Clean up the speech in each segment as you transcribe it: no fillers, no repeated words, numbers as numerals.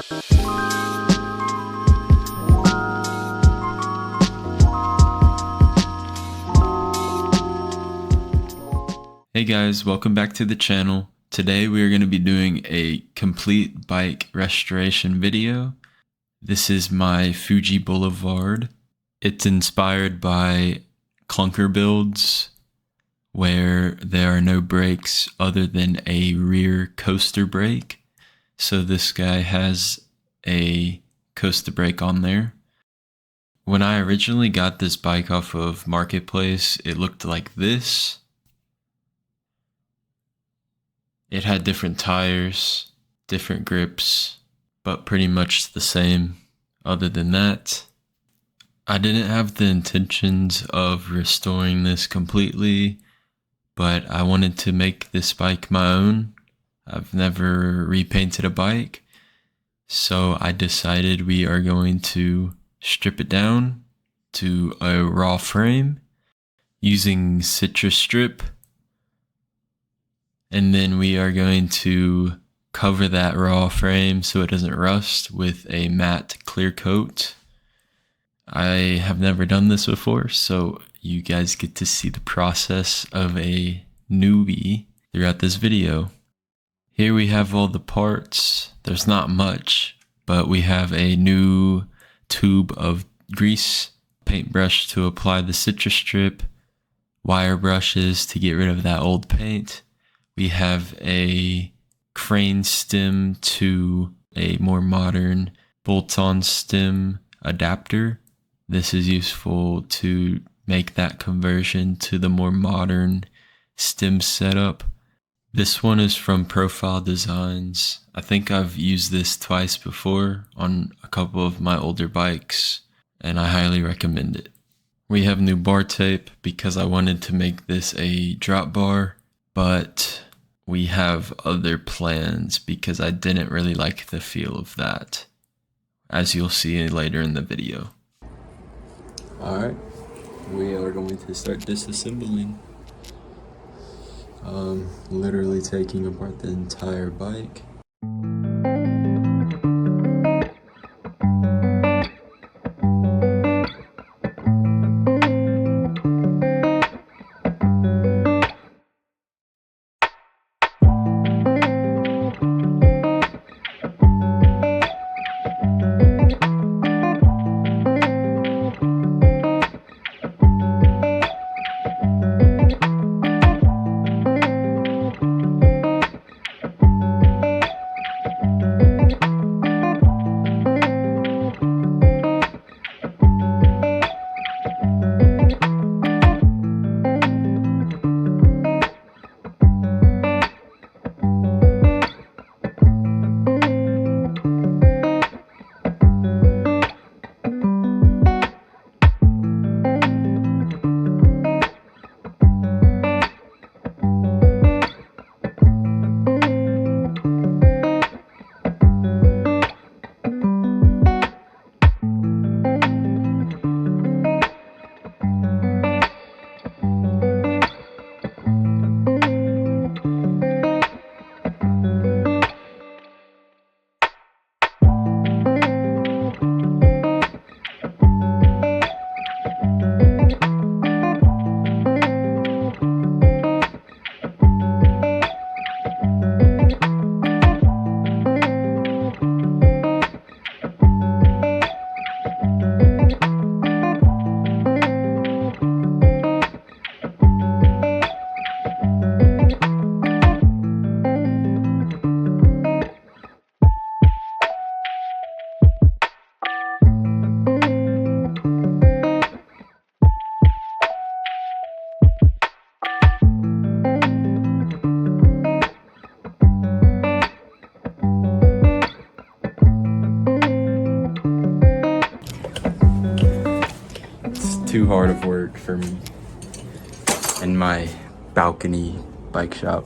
Hey guys, welcome back to the channel. Today we are going to be doing a complete bike restoration video. This is my Fuji Boulevard. It's inspired by clunker builds where there are no brakes other than a rear coaster brake. So this guy has a coaster brake on there. When I originally got this bike off of Marketplace, it looked like this. It had different tires, different grips, but pretty much the same. Other than that, I didn't have the intentions of restoring this completely, but I wanted to make this bike my own. I've never repainted a bike, so I decided we are going to strip it down to a raw frame using citrus strip. And then we are going to cover that raw frame so it doesn't rust with a matte clear coat. I have never done this before, so you guys get to see the process of a newbie throughout this video. Here we have all the parts. There's not much, but we have a new tube of grease, paintbrush to apply the citrus strip, wire brushes to get rid of that old paint. We have a crane stem to a more modern bolt-on stem adapter. This is useful to make that conversion to the more modern stem setup. This one is from Profile Designs. I think I've used this twice before on a couple of my older bikes, and I highly recommend it. We have new bar tape because I wanted to make this a drop bar, but we have other plans because I didn't really like the feel of that, as you'll see later in the video. Alright, we are going to start disassembling. Literally taking apart the entire bike. Too hard of work for me in my balcony bike shop.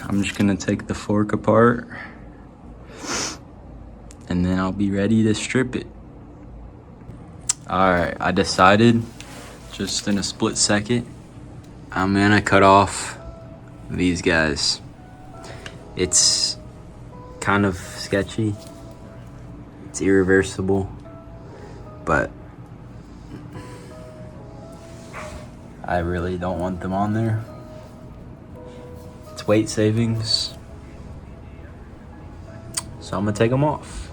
I'm just gonna take the fork apart and then I'll be ready to strip it. Alright, I decided just in a split second I'm gonna cut off these guys. It's kind of sketchy. It's irreversible, but I really don't want them on there. It's weight savings, so I'm gonna take them off.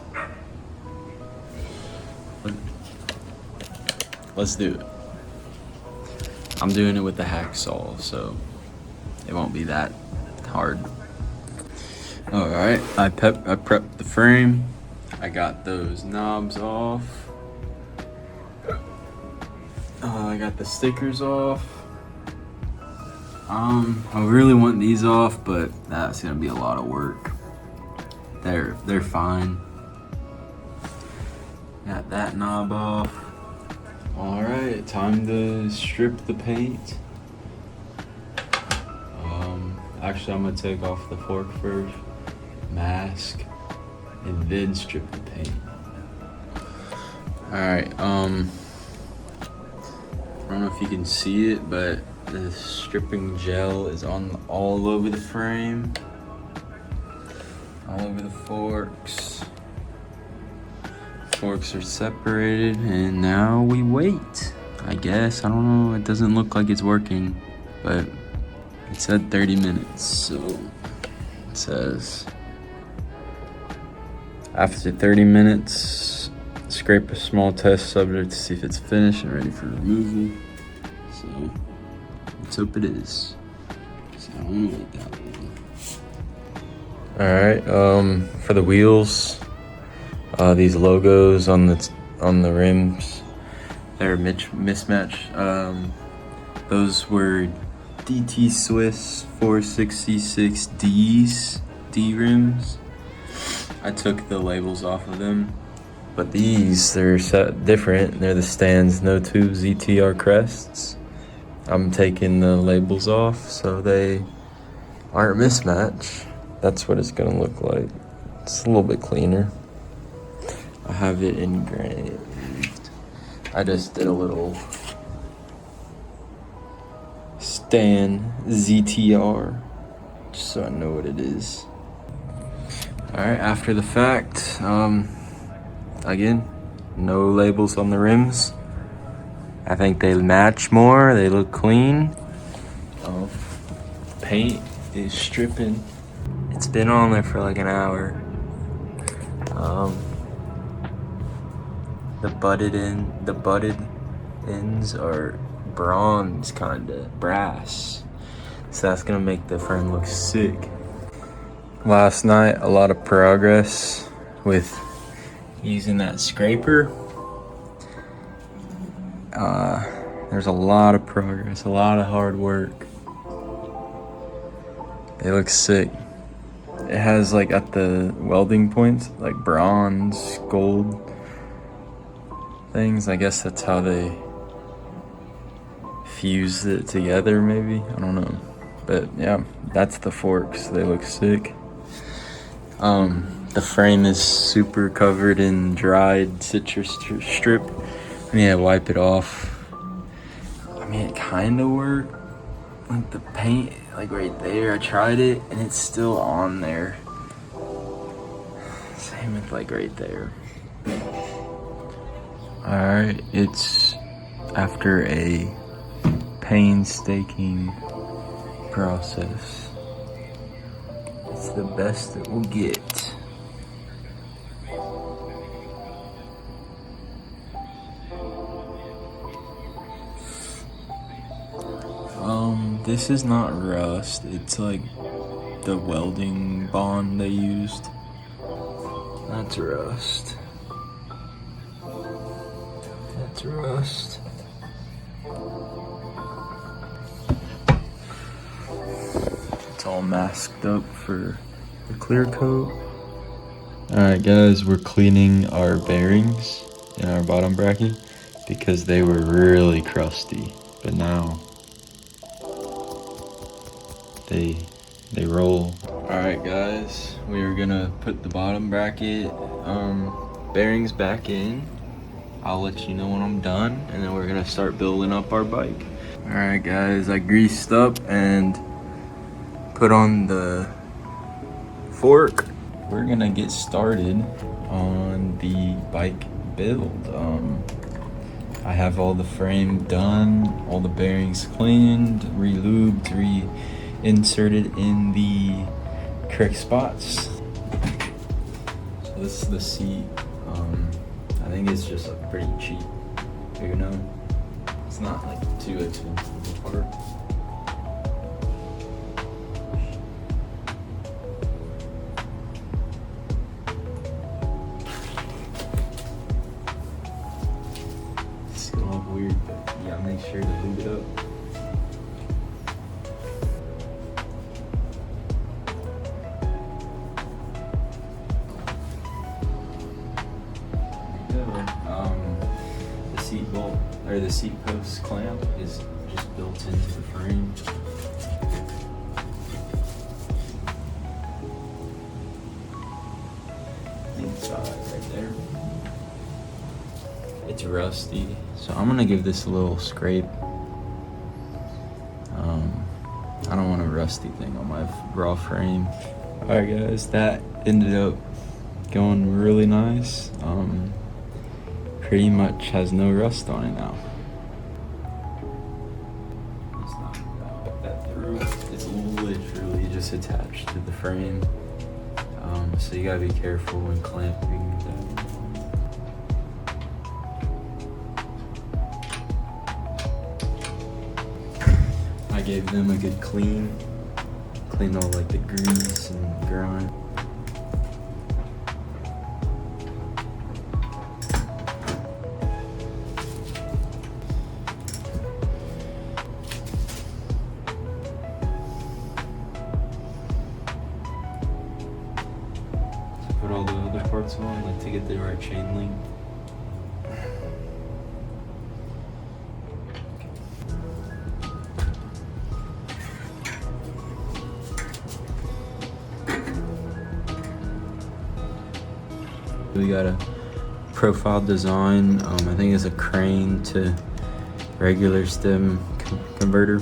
Let's do it. I'm doing it with the hacksaw, so it won't be that hard. All right, I prepped the frame. I got those knobs off. I got the stickers off. I really want these off, but that's gonna be a lot of work. They're fine. Got that knob off. All right, time to strip the paint. Actually, I'm gonna take off the fork first, mask, and then strip the paint. All right, I don't know if you can see it, but the stripping gel is on all over the frame, all over the forks. Forks are separated, and now we wait. I guess, I don't know, it doesn't look like it's working, but it said 30 minutes, so it says after 30 minutes, scrape a small test subject to see if it's finished and ready for removal. So let's hope it is. So I don't know what that one. All right, for the wheels, these logos on the rims, they're mismatched. Those were DT Swiss 466Ds D rims. I took the labels off of them, but these, they're set different. They're the Stans No 2 ZTR crests. I'm taking the labels off so they aren't mismatched. That's what it's gonna look like. It's a little bit cleaner. I have it engraved. I just did a little Stan ZTR, just so I know what it is. All right, after the fact, again, no labels on the rims. I think they match more, they look clean. Paint is stripping. It's been on there for like an hour. The butted ends are bronze, kinda brass, so that's gonna make the frame look sick. Last night, a lot of progress with using that scraper. There's a lot of progress, a lot of hard work. They look sick. It has like at the welding points, like bronze, gold things. I guess that's how they fuse it together, maybe, I don't know, but yeah, that's the forks. They look sick. The frame is super covered in dried citrus strip. I mean, I wipe it off. I mean, it kind of worked. Like the paint, like right there, I tried it and it's still on there. Same with like right there. All right, it's after a painstaking process. It's the best that we'll get. This is not rust, it's like the welding bond they used. That's rust. That's rust. It's all masked up for the clear coat. Alright guys, we're cleaning our bearings in our bottom bracket because they were really crusty, but now they roll. Alright guys, we are gonna put the bottom bracket bearings back in. I'll let you know when I'm done, and then we're gonna start building up our bike. Alright guys, I greased up and put on the fork. We're gonna get started on the bike build. I have all the frame done, all the bearings cleaned, re-lubed, re-inserted in the correct spots. So this is the seat. I think it's just pretty cheap, you know? It's not like too expensive to part. It's gonna look weird, but you gotta make sure to lube it up. The seat bolt or the seat post clamp is just built into the frame. Inside right there. It's rusty, so I'm gonna give this a little scrape. I don't want a rusty thing on my raw frame. Alright guys, that ended up going really nice. Pretty much has no rust on it now. Let's not put that through. It's literally just attached to the frame. So you gotta be careful when clamping that. I gave them a good clean. Cleaned all like the grease and grime. Put all the other parts on, like to get the right chain link. We got a profile design. I think it's a crane to regular stem converter.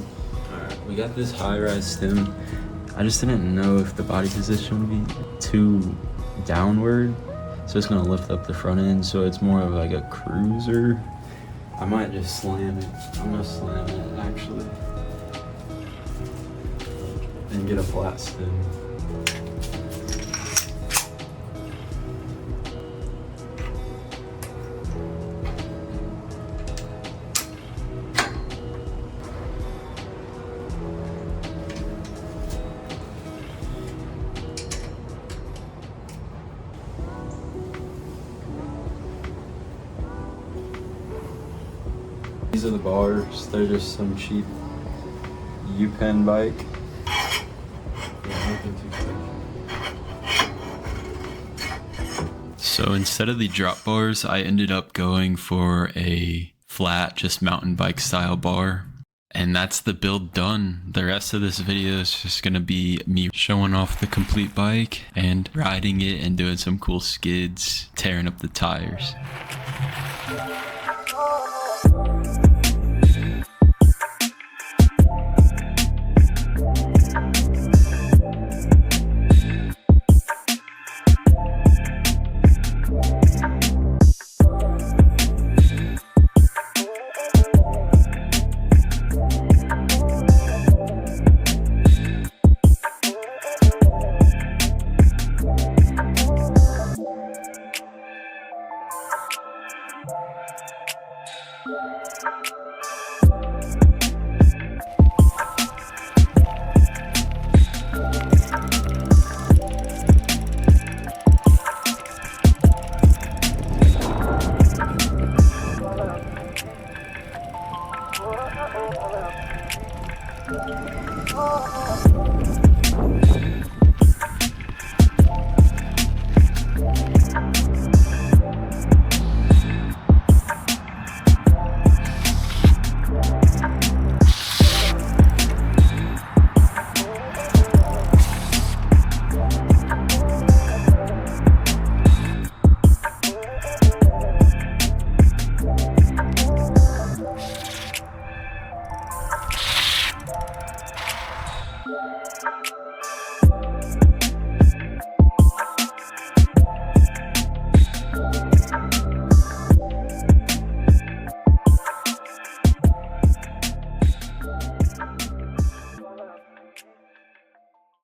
Alright, we got this high-rise stem. I just didn't know if the body position would be too downward, so it's gonna lift up the front end, so it's more of like a cruiser. I might just slam it. I'm gonna slam it actually, and get a flat stem. These are the bars. They're just some cheap U-Pen bike. So instead of the drop bars, I ended up going for a flat, just mountain bike style bar. And that's the build done. The rest of this video is just gonna be me showing off the complete bike and riding it and doing some cool skids, tearing up the tires.